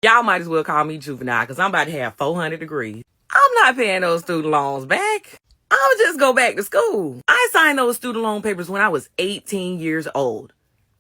Y'all might as well call me juvenile because I'm about to have 400 degrees. I'm not paying those student loans back. I'll just go back to school. I signed those student loan papers when I was 18 years old.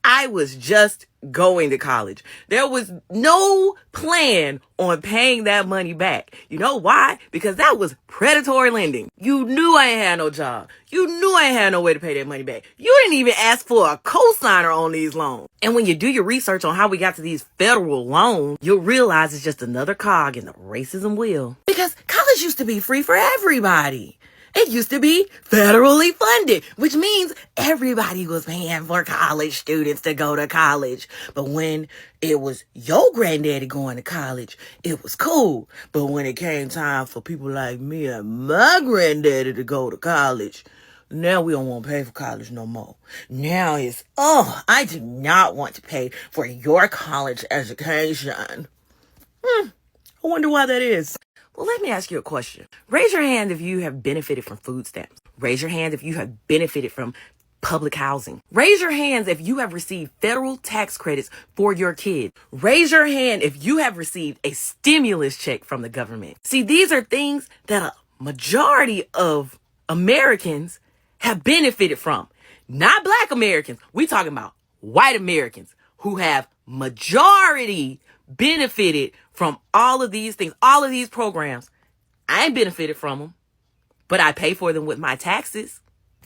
I was just going to college. There was no plan on paying that money back. You know why? Because that was predatory lending. You knew I ain't had no job. You knew I ain't had no way to pay that money back. You didn't even ask for a cosigner on these loans. And when you do your research on how we got to these federal loans, you'll realize it's just another cog in the racism wheel. Because college used to be free for everybody. It used to be federally funded, which means everybody was paying for college students to go to college. But when it was your granddaddy going to college, it was cool. But when it came time for people like me and my granddaddy to go to college, now we don't want to pay for college no more. Now it's, I do not want to pay for your college education. I wonder why that is. Well, let me ask you a question. Raise your hand if you have benefited from food stamps. Raise your hand if you have benefited from public housing. Raise your hands if you have received federal tax credits for your kids. Raise your hand if you have received a stimulus check from the government. See, these are things that a majority of Americans have benefited from. Not Black Americans. We're talking about white Americans who have majority benefited from all of these things, all of these programs. I ain't benefited from them, but I pay for them with my taxes.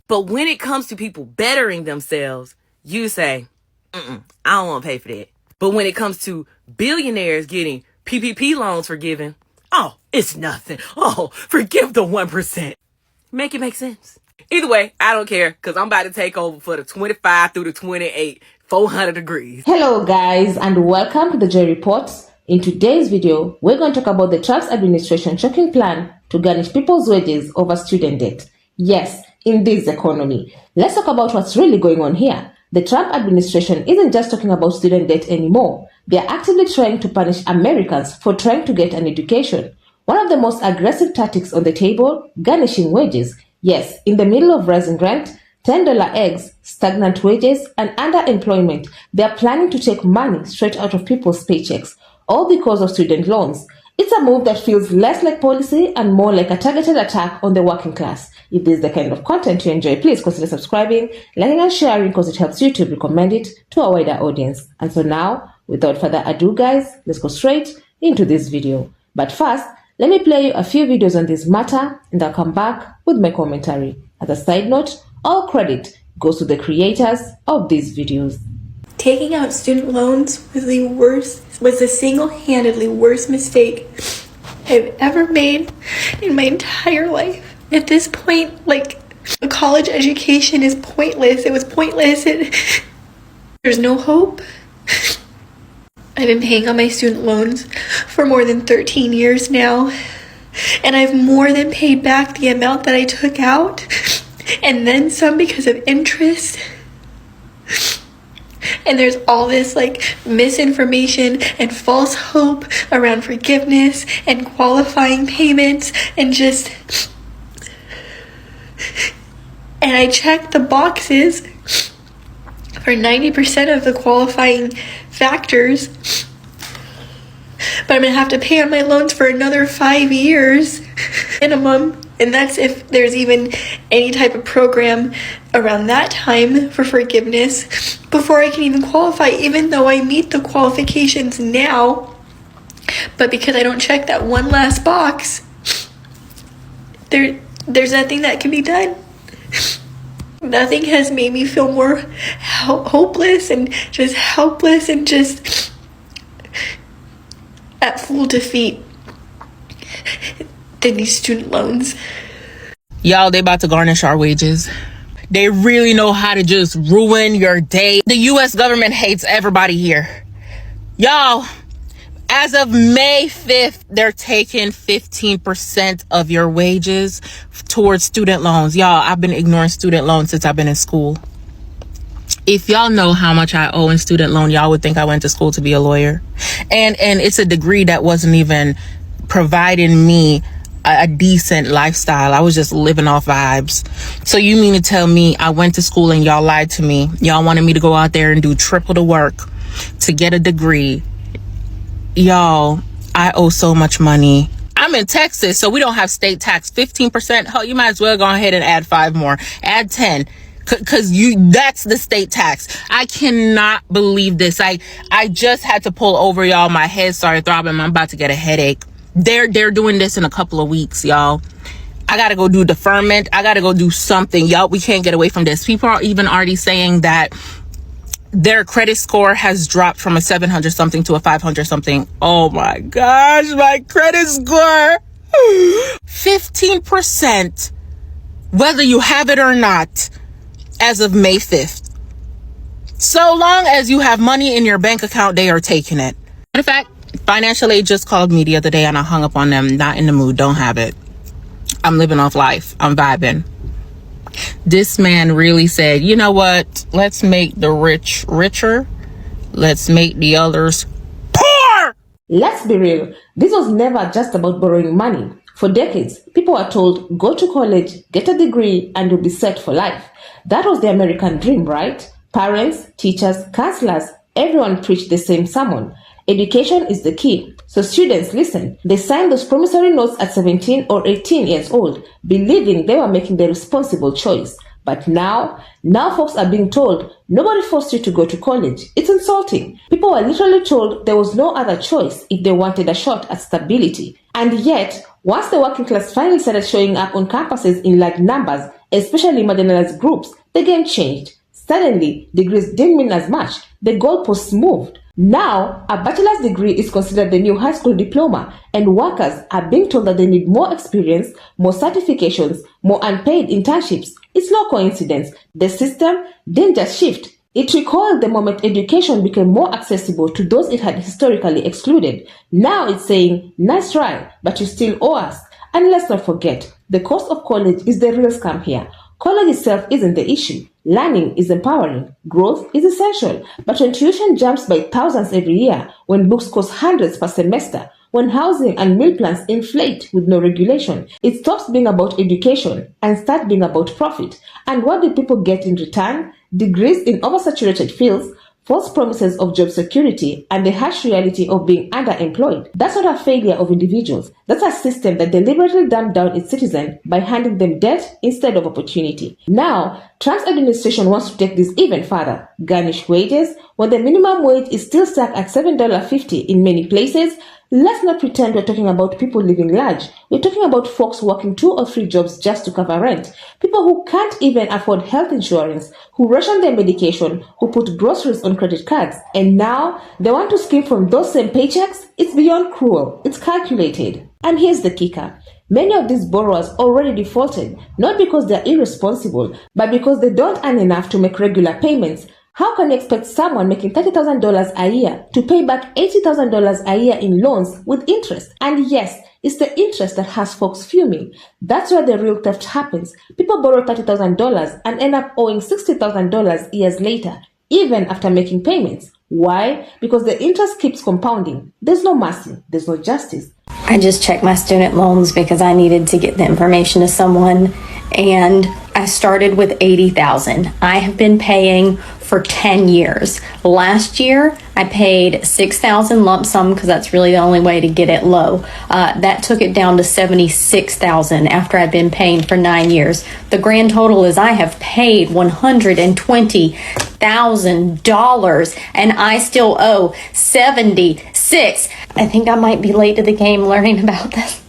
But when it comes to people bettering themselves, you say, I don't want to pay for that. But when it comes to billionaires getting PPP loans forgiven, oh, it's nothing. Oh, forgive the 1%. Make it make sense. Either way, I don't care because I'm about to take over for the 25 through the 28, 400 degrees. Hello guys, and welcome to the J Reports. In today's video, we're going to talk about the Trump's administration shocking plan to garnish people's wages over student debt. Yes, in this economy. Let's talk about what's really going on here. The Trump administration isn't just talking about student debt anymore. They are actively trying to punish Americans for trying to get an education. One of the most aggressive tactics on the table, garnishing wages. Yes, in the middle of rising rent, $10 eggs, stagnant wages, and underemployment, they are planning to take money straight out of people's paychecks, all because of student loans. It's a move that feels less like policy and more like a targeted attack on the working class. If this is the kind of content you enjoy, please consider subscribing, liking and sharing because it helps YouTube recommend it to a wider audience. And so now, without further ado guys, let's go straight into this video. But first, let me play you a few videos on this matter and I'll come back with my commentary. As a side note, all credit goes to the creators of these videos. Taking out student loans was the single-handedly worst mistake I've ever made in my entire life. At this point, a college education is pointless. It was pointless. There's no hope. I've been paying on my student loans for more than 13 years now, and I've more than paid back the amount that I took out, and then some because of interest. And there's all this misinformation and false hope around forgiveness and qualifying payments and I checked the boxes for 90% of the qualifying factors, but I'm gonna have to pay on my loans for another 5 years minimum. And that's if there's even any type of program around that time for forgiveness before I can even qualify, even though I meet the qualifications now. But because I don't check that one last box, there's nothing that can be done. Nothing has made me feel more hopeless and just helpless and just at full defeat than these student loans. Y'all, they about to garnish our wages. They really know how to just ruin your day. The U.S. government hates everybody here. Y'all, as of May 5th, they're taking 15% of your wages towards student loans. Y'all, I've been ignoring student loans since I've been in school. If y'all know how much I owe in student loan, y'all would think I went to school to be a lawyer. And it's a degree that wasn't even providing me a decent lifestyle. I was just living off vibes. So you mean to tell me I went to school and y'all lied to me? Y'all wanted me to go out there and do triple the work to get a degree Y'all, I owe so much money. I'm in Texas, so we don't have state tax. 15%. Hell, you might as well go ahead and add 5 more. Add 10. Cause that's the state tax. I cannot believe this. I just had to pull over, y'all. My head started throbbing. I'm about to get a headache. They're doing this in a couple of weeks, y'all. I gotta go do deferment. I gotta go do something, y'all. We can't get away from this. People are even already saying that their credit score has dropped from a 700 something to a 500 something. Oh my gosh, my credit score. 15%, whether you have it or not, as of May 5th. So long as you have money in your bank account, they are taking it. In fact, financial aid just called me the other day and I hung up on them. Not in the mood, don't have it. I'm living off life. I'm vibing. This man really said, you know what? Let's make the rich richer. Let's make the others poor. Let's be real. This was never just about borrowing money. For decades, people were told, go to college, get a degree, and you'll be set for life. That was the American dream, right? Parents, teachers, counselors, everyone preached the same sermon. Education is the key. So students, listen. They signed those promissory notes at 17 or 18 years old, believing they were making the responsible choice. But now folks are being told, nobody forced you to go to college. It's insulting. People were literally told there was no other choice if they wanted a shot at stability. And yet, once the working class finally started showing up on campuses in large numbers, especially marginalized groups, the game changed. Suddenly, degrees didn't mean as much. The goalposts moved. Now, a bachelor's degree is considered the new high school diploma, and workers are being told that they need more experience, more certifications, more unpaid internships. It's no coincidence. The system didn't just shift. It recoiled the moment education became more accessible to those it had historically excluded. Now it's saying, nice try, but you still owe us. And let's not forget, the cost of college is the real scam here. College itself isn't the issue. Learning is empowering. Growth is essential. But when tuition jumps by thousands every year, when books cost hundreds per semester, when housing and meal plans inflate with no regulation, it stops being about education and starts being about profit. And what do people get in return? Degrees in oversaturated fields, false promises of job security, and the harsh reality of being underemployed. That's not a failure of individuals. That's a system that deliberately dumbed down its citizens by handing them debt instead of opportunity. Now, Trump's administration wants to take this even further. Garnish wages. When the minimum wage is still stuck at $7.50 in many places, let's not pretend we're talking about people living large. We're talking about folks working 2 or 3 jobs just to cover rent. People who can't even afford health insurance, who ration their medication, who put groceries on credit cards. And now they want to skip from those same paychecks? It's beyond cruel. It's calculated. And here's the kicker. Many of these borrowers already defaulted, not because they're irresponsible, but because they don't earn enough to make regular payments. How can you expect someone making $30,000 a year to pay back $80,000 a year in loans with interest? And yes, it's the interest that has folks fuming. That's where the real theft happens. People borrow $30,000 and end up owing $60,000 years later, even after making payments. Why? Because the interest keeps compounding. There's no mercy. There's no justice. I just checked my student loans because I needed to get the information to someone, and I started with $80,000. I have been paying for 10 years. Last year, I paid $6,000 lump sum because that's really the only way to get it low. That took it down to $76,000 after I've been paying for 9 years. The grand total is I have paid $120,000 and I still owe $76,000. I think I might be late to the game learning about this.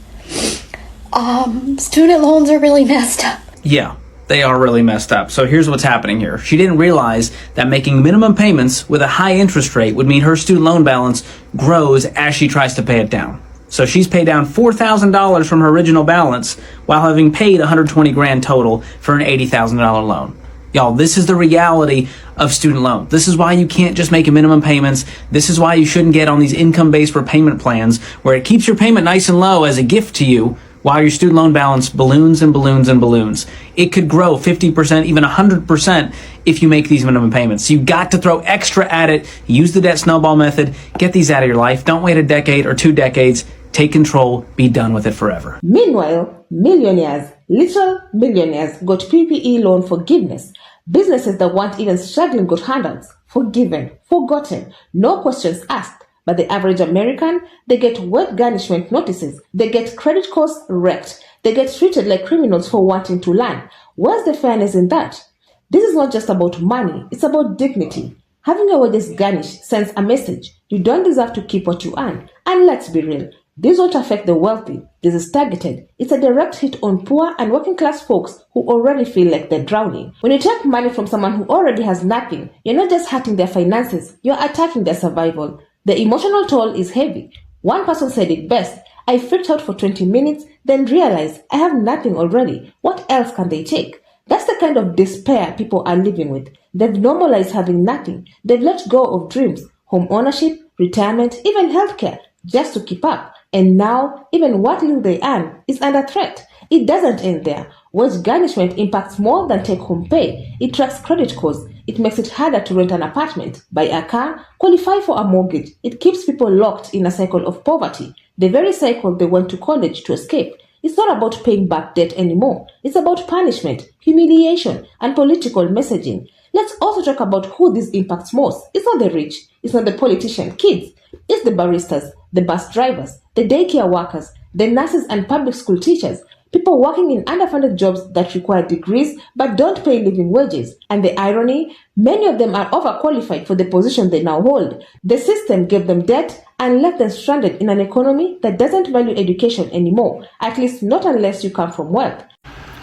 Student loans are really messed up. Yeah, they are really messed up. So here's what's happening here. She didn't realize that making minimum payments with a high interest rate would mean her student loan balance grows as she tries to pay it down. So she's paid down $4,000 from her original balance while having paid $120,000 total for an $80,000 loan. Y'all, this is the reality of student loan. This is why you can't just make minimum payments. This is why you shouldn't get on these income-based repayment plans where it keeps your payment nice and low as a gift to you while your student loan balance balloons and balloons and balloons. It could grow 50%, even 100% if you make these minimum payments. So you got to throw extra at it. Use the debt snowball method. Get these out of your life. Don't wait a decade or 2 decades. Take control. Be done with it forever. Meanwhile, millionaires, little millionaires, got PPE loan forgiveness. Businesses that weren't even struggling got handouts. Forgiven, forgotten, no questions asked. But the average American, they get wet garnishment notices, they get credit scores wrecked, they get treated like criminals for wanting to learn. Where's the fairness in that? This is not just about money, it's about dignity. Having your wages garnished sends a message. You don't deserve to keep what you earn. And let's be real, this won't affect the wealthy. This is targeted. It's a direct hit on poor and working class folks who already feel like they're drowning. When you take money from someone who already has nothing, you're not just hurting their finances, you're attacking their survival. The emotional toll is heavy. One person said it best: I freaked out for 20 minutes, then realized I have nothing already. What else can they take? That's the kind of despair people are living with. They've normalized having nothing. They've let go of dreams, home ownership, retirement, even healthcare, just to keep up. And now, even what little they earn is under threat. It doesn't end there. Wage garnishment impacts more than take-home pay. It tracks credit scores. It makes it harder to rent an apartment, buy a car, qualify for a mortgage. It keeps people locked in a cycle of poverty, the very cycle they went to college to escape. It's not about paying back debt anymore. It's about punishment, humiliation, and political messaging. Let's also talk about who this impacts most. It's not the rich. It's not the politician kids. It's the baristas, the bus drivers, the daycare workers, the nurses and public school teachers, people working in underfunded jobs that require degrees but don't pay living wages. And the irony, many of them are overqualified for the position they now hold. The system gave them debt and left them stranded in an economy that doesn't value education anymore, at least not unless you come from wealth.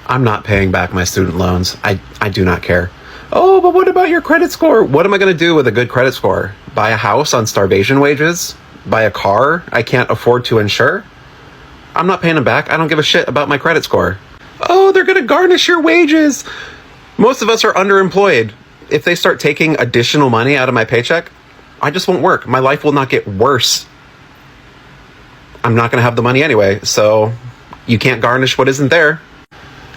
I'm not paying back my student loans. I do not care. Oh, but what about your credit score? What am I going to do with a good credit score? Buy a house on starvation wages? Buy a car I can't afford to insure? I'm not paying them back. I don't give a shit about my credit score. Oh, they're going to garnish your wages. Most of us are underemployed. If they start taking additional money out of my paycheck, I just won't work. My life will not get worse. I'm not going to have the money anyway, so you can't garnish what isn't there.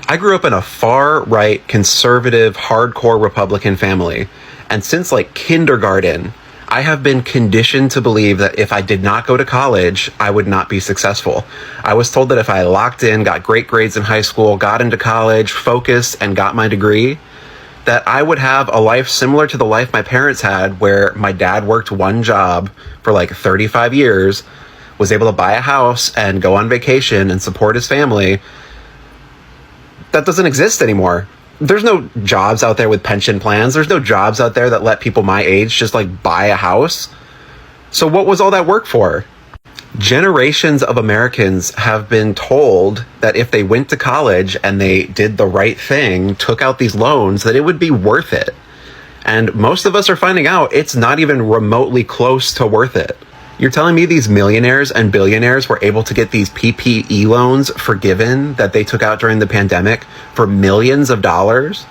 I grew up in a far-right, conservative, hardcore Republican family, and since like kindergarten, I have been conditioned to believe that if I did not go to college, I would not be successful. I was told that if I locked in, got great grades in high school, got into college, focused, and got my degree, that I would have a life similar to the life my parents had, where my dad worked one job for like 35 years, was able to buy a house and go on vacation and support his family. That doesn't exist anymore. There's no jobs out there with pension plans. There's no jobs out there that let people my age just like buy a house. So what was all that work for? Generations of Americans have been told that if they went to college and they did the right thing, took out these loans, that it would be worth it. And most of us are finding out it's not even remotely close to worth it. You're telling me these millionaires and billionaires were able to get these PPE loans forgiven that they took out during the pandemic for millions of dollars,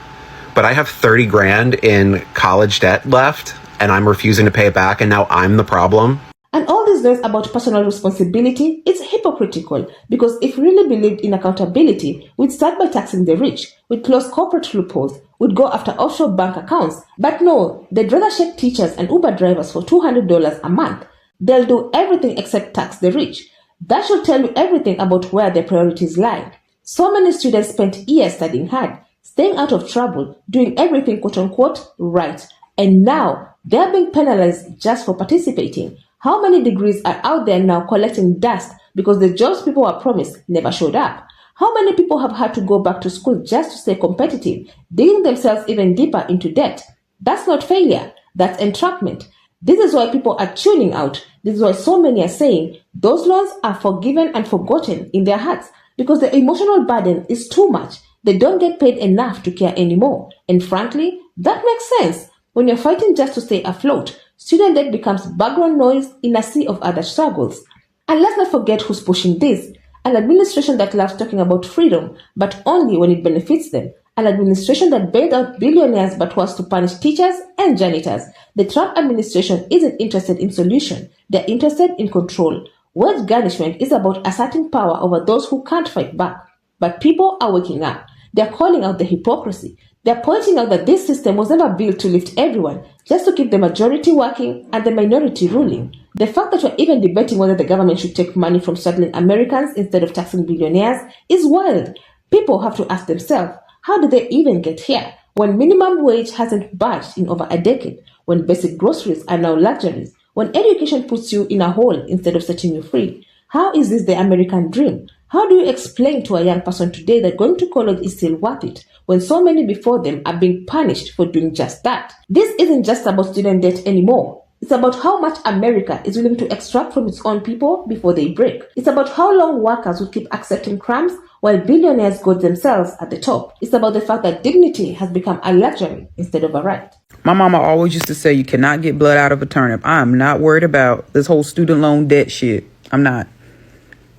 but I have 30 grand in college debt left and I'm refusing to pay it back, and now I'm the problem? And all this noise about personal responsibility is hypocritical, because if we really believed in accountability, we'd start by taxing the rich, we'd close corporate loopholes, we'd go after offshore bank accounts. But no, they'd rather shake teachers and Uber drivers for $200 a month. They'll do everything except tax the rich. That should tell you everything about where their priorities lie. So many students spent years studying hard, staying out of trouble, doing everything quote-unquote right. And now they're being penalized just for participating. How many degrees are out there now collecting dust because the jobs people were promised never showed up? How many people have had to go back to school just to stay competitive, digging themselves even deeper into debt? That's not failure, that's entrapment. This is why people are tuning out. This is why so many are saying those loans are forgiven and forgotten in their hearts, because the emotional burden is too much. They don't get paid enough to care anymore. And frankly, that makes sense. When you're fighting just to stay afloat, student debt becomes background noise in a sea of other struggles. And let's not forget who's pushing this. An administration that loves talking about freedom, but only when it benefits them. An administration that bailed out billionaires but wants to punish teachers and janitors. The Trump administration isn't interested in solution. They're interested in control. Wage garnishment is about asserting power over those who can't fight back. But people are waking up. They're calling out the hypocrisy. They're pointing out that this system was never built to lift everyone, just to keep the majority working and the minority ruling. The fact that we're even debating whether the government should take money from struggling Americans instead of taxing billionaires is wild. People have to ask themselves, how did they even get here? When minimum wage hasn't budged in over a decade, when basic groceries are now luxuries, When education puts you in a hole instead of setting you free, how is this the American dream? How do you explain to a young person today that going to college is still worth it when so many before them are being punished for doing just that? This isn't just about student debt anymore. It's about how much America is willing to extract from its own people before they break. It's about how long workers will keep accepting crumbs while billionaires got themselves at the top. It's about the fact that dignity has become a luxury instead of a right. My mama always used to say you cannot get blood out of a turnip. I'm not worried about this whole student loan debt shit. I'm not.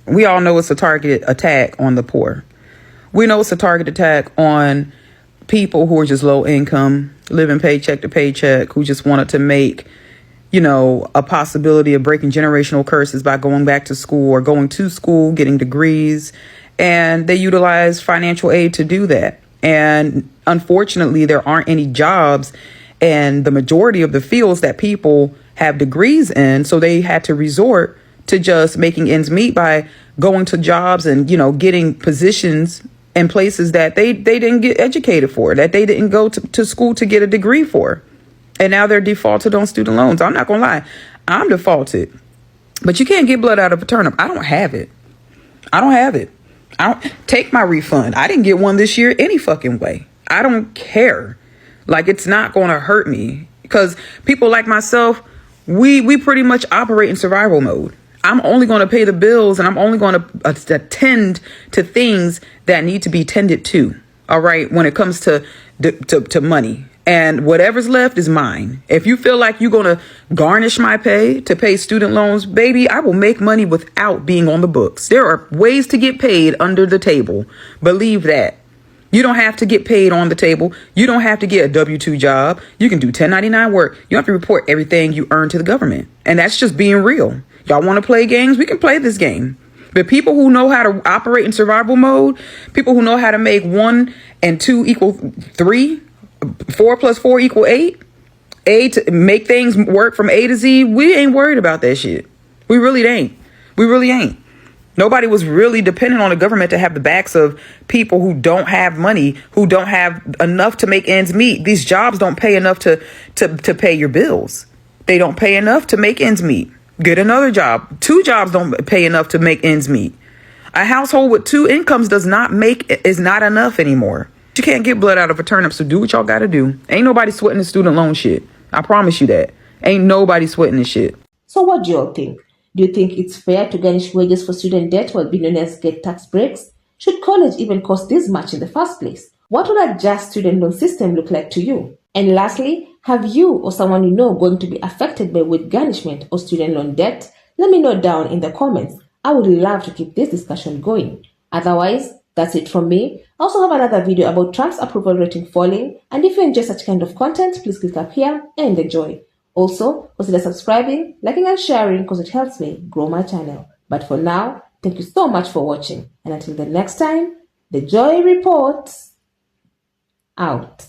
We all know it's a targeted attack on the poor. We know it's a targeted attack on people who are just low income, living paycheck to paycheck, who just wanted to make, a possibility of breaking generational curses by going back to school or going to school, getting degrees. And they utilize financial aid to do that. And unfortunately, there aren't any jobs in the majority of the fields that people have degrees in. So they had to resort to just making ends meet by going to jobs and, getting positions in places that they didn't get educated for, that they didn't go to school to get a degree for. And now they're defaulted on student loans. I'm not going to lie. I'm defaulted. But you can't get blood out of a turnip. I don't have it. I don't take my refund. I didn't get one this year any fucking way. I don't care. Like, it's not going to hurt me because people like myself, we pretty much operate in survival mode. I'm only going to pay the bills and I'm only going to attend to things that need to be tended to. All right. When it comes to money, and whatever's left is mine. If you feel like you're going to garnish my pay to pay student loans, baby, I will make money without being on the books. There are ways to get paid under the table. Believe that. You don't have to get paid on the table. You don't have to get a W-2 job. You can do 1099 work. You don't have to report everything you earn to the government. And that's just being real. Y'all want to play games? We can play this game. But people who know how to operate in survival mode, people who know how to make 1 and 2 equal 3, 4 plus 4 equal 8, to make things work from A to Z, we ain't worried about that shit. We really ain't. Nobody was really dependent on the government to have the backs of people who don't have money, who don't have enough to make ends meet. These jobs don't pay enough to pay your bills. They don't pay enough to make ends meet. Get another job. 2 jobs don't pay enough to make ends meet. A household with 2 incomes is not enough anymore. You can't get blood out of a turnip, so do what y'all got to do. Ain't nobody sweating the student loan shit. I promise you that. Ain't nobody sweating this shit. So what do you all think? Do you think it's fair to garnish wages for student debt while billionaires get tax breaks? Should college even cost this much in the first place? What would a just student loan system look like to you? And lastly, have you or someone you know going to be affected by wage garnishment or student loan debt? Let me know down in the comments. I would love to keep this discussion going. Otherwise, that's it from me. I also have another video about Trump's approval rating falling, and if you enjoy such kind of content, please click up here and enjoy. Also, consider subscribing, liking and sharing because it helps me grow my channel. But for now, thank you so much for watching, and until the next time, the Joy Report out.